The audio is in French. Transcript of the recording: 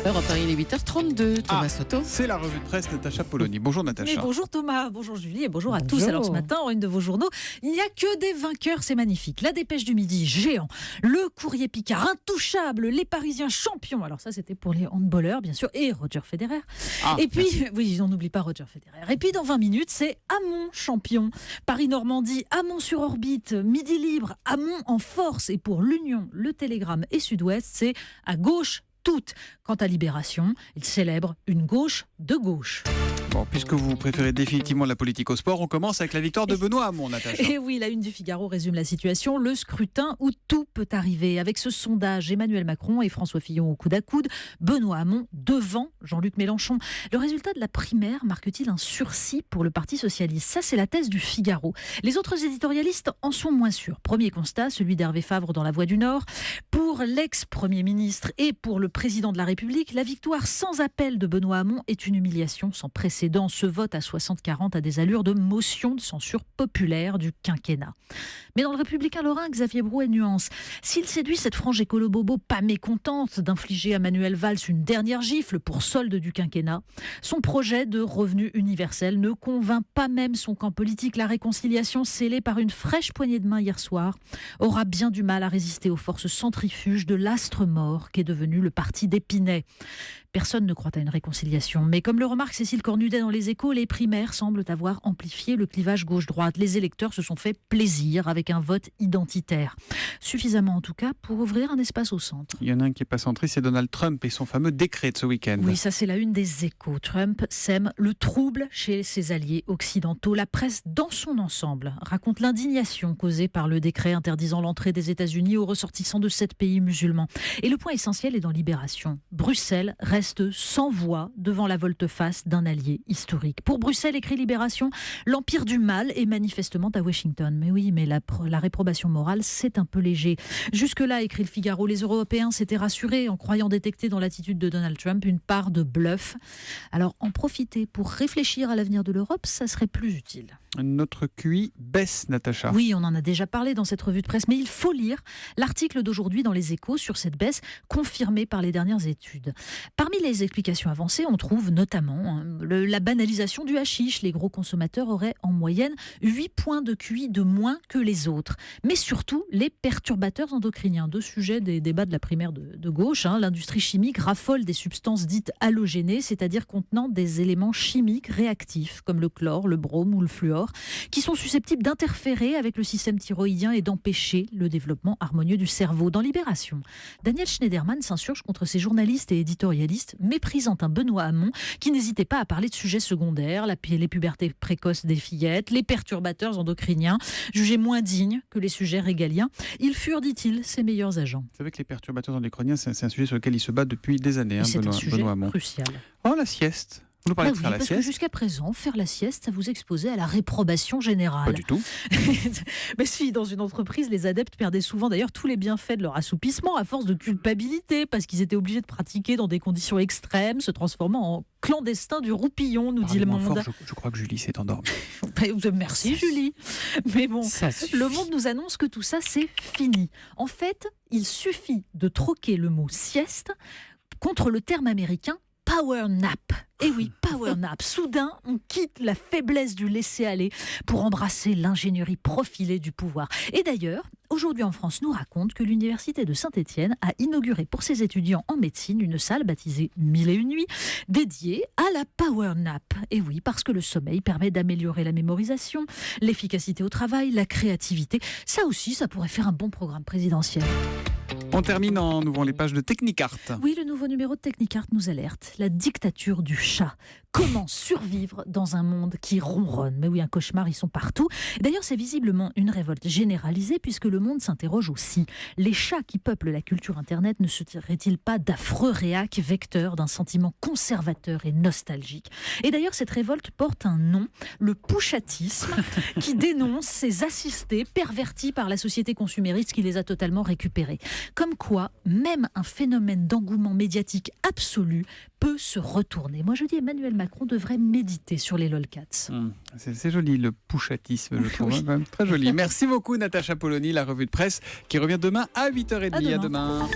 Europe 1, il est 8h32, Thomas Soto. C'est la revue de presse Natacha Polony. Bonjour Natacha. Mais bonjour Thomas, bonjour Julie et bonjour à tous. Alors ce matin, en une de vos journaux, il n'y a que des vainqueurs, c'est magnifique. La Dépêche du Midi, géant. Le Courrier Picard, intouchable. Les Parisiens, champions. Alors ça, c'était pour les handballeurs, bien sûr, et Roger Federer. Et puis, oui, on n'oublie pas Roger Federer. Et puis, dans 20 minutes, c'est Hamon, champion. Paris-Normandie, Hamon sur orbite, Midi libre, Hamon en force. Et pour l'Union, le Télégramme et Sud-Ouest, c'est à gauche, toutes. Quant à Libération, il célèbre une gauche de gauche. Bon, puisque vous préférez définitivement la politique au sport, on commence avec la victoire de Benoît Hamon, Natacha. Et oui, la une du Figaro résume la situation. Le scrutin où tout peut arriver. Avec ce sondage, Emmanuel Macron et François Fillon au coude à coude. Benoît Hamon devant Jean-Luc Mélenchon. Le résultat de la primaire marque-t-il un sursis pour le Parti socialiste? Ça, c'est la thèse du Figaro. Les autres éditorialistes en sont moins sûrs. Premier constat, celui d'Hervé Favre dans La Voix du Nord. Pour l'ex-premier ministre et pour le président de la République, la victoire sans appel de Benoît Hamon est une humiliation sans précédent. Ce vote à 60-40 a des allures de motion de censure populaire du quinquennat. Mais dans le Républicain lorrain, Xavier Brouet nuance. S'il séduit cette frange écolo-bobo pas mécontente d'infliger à Manuel Valls une dernière gifle pour solde du quinquennat, son projet de revenu universel ne convainc pas même son camp politique. La réconciliation scellée par une fraîche poignée de main hier soir aura bien du mal à résister aux forces centrifuges de l'astre mort qu'est devenu le parti d'Épinay. Personne ne croit à une réconciliation, mais comme le remarque Cécile Cornudet dans Les Échos, les primaires semblent avoir amplifié le clivage gauche-droite. Les électeurs se sont fait plaisir avec un vote identitaire. Suffisamment en tout cas pour ouvrir un espace au centre. Il y en a un qui n'est pas centré, c'est Donald Trump et son fameux décret de ce week-end. Oui, ça c'est la une des Échos. Trump sème le trouble chez ses alliés occidentaux. La presse dans son ensemble raconte l'indignation causée par le décret interdisant l'entrée des États-Unis aux ressortissants de 7 pays musulmans. Et le point essentiel est dans Libération. Bruxelles reste sans voix devant la volte-face d'un allié historique. Pour Bruxelles, écrit Libération, l'empire du mal est manifestement à Washington. Mais oui, mais la réprobation morale, c'est un peu léger. Jusque-là, écrit le Figaro, les Européens s'étaient rassurés en croyant détecter dans l'attitude de Donald Trump une part de bluff. Alors, en profiter pour réfléchir à l'avenir de l'Europe, ça serait plus utile. Notre QI baisse, Natacha. Oui, on en a déjà parlé dans cette revue de presse, mais il faut lire l'article d'aujourd'hui dans Les Échos sur cette baisse confirmée par les dernières études. Parmi les explications avancées, on trouve notamment la banalisation du hashish. Les gros consommateurs auraient en moyenne 8 points de QI de moins que les autres. Mais surtout, les perturbateurs endocriniens. Deux sujets des débats de la primaire de gauche. L'industrie chimique raffole des substances dites halogénées, c'est-à-dire contenant des éléments chimiques réactifs, comme le chlore, le brome ou le fluor, qui sont susceptibles d'interférer avec le système thyroïdien et d'empêcher le développement harmonieux du cerveau. Dans Libération, Daniel Schneiderman s'insurge contre ces journalistes et éditorialistes, méprisant un Benoît Hamon qui n'hésitait pas à parler de sujets secondaires, les pubertés précoces des fillettes, les perturbateurs endocriniens, jugés moins dignes que les sujets régaliens. Ils furent, dit-il, ses meilleurs agents. Vous savez que les perturbateurs endocriniens, c'est un sujet sur lequel il se bat depuis des années, c'est un sujet Benoît Hamon. crucial. Oh, la sieste. Vous nous parlez de faire la parce sieste. que jusqu'à présent, faire la sieste, ça vous exposait à la réprobation générale. Pas du tout. Mais si, dans une entreprise, les adeptes perdaient souvent d'ailleurs tous les bienfaits de leur assoupissement à force de culpabilité, parce qu'ils étaient obligés de pratiquer dans des conditions extrêmes, se transformant en clandestins du roupillon, nous dit Le Monde. Fort, je crois que Julie s'est endormie. Merci Julie. Mais bon, Le Monde nous annonce que tout ça, c'est fini. En fait, il suffit de troquer le mot sieste contre le terme américain power nap. Et oui, power nap. Soudain, on quitte la faiblesse du laisser-aller pour embrasser l'ingénierie profilée du pouvoir. Et d'ailleurs, aujourd'hui en France nous raconte que l'université de Saint-Étienne a inauguré pour ses étudiants en médecine une salle baptisée 1001 nuits dédiée à la power nap. Et oui, parce que le sommeil permet d'améliorer la mémorisation, l'efficacité au travail, la créativité. Ça aussi, ça pourrait faire un bon programme présidentiel. On termine en ouvrant les pages de Technicart. Oui, le nouveau numéro de Technicart nous alerte. La dictature du chat. Comment survivre dans un monde qui ronronne? Mais oui, un cauchemar, ils sont partout. D'ailleurs, c'est visiblement une révolte généralisée puisque le monde s'interroge aussi. Les chats qui peuplent la culture Internet ne seraient-ils pas d'affreux réacs vecteurs d'un sentiment conservateur et nostalgique? Et d'ailleurs, cette révolte porte un nom, le pouchatisme, qui dénonce ces assistés pervertis par la société consumériste qui les a totalement récupérés. Comme quoi, même un phénomène d'engouement médiatique absolu peut se retourner. Moi, je dis Emmanuel Macron devrait méditer sur les lolcats. C'est joli, le pouchatisme, je trouve. Oui. Même très joli. Merci beaucoup, Natacha Polony, la revue de presse qui revient demain à 8h30. À demain.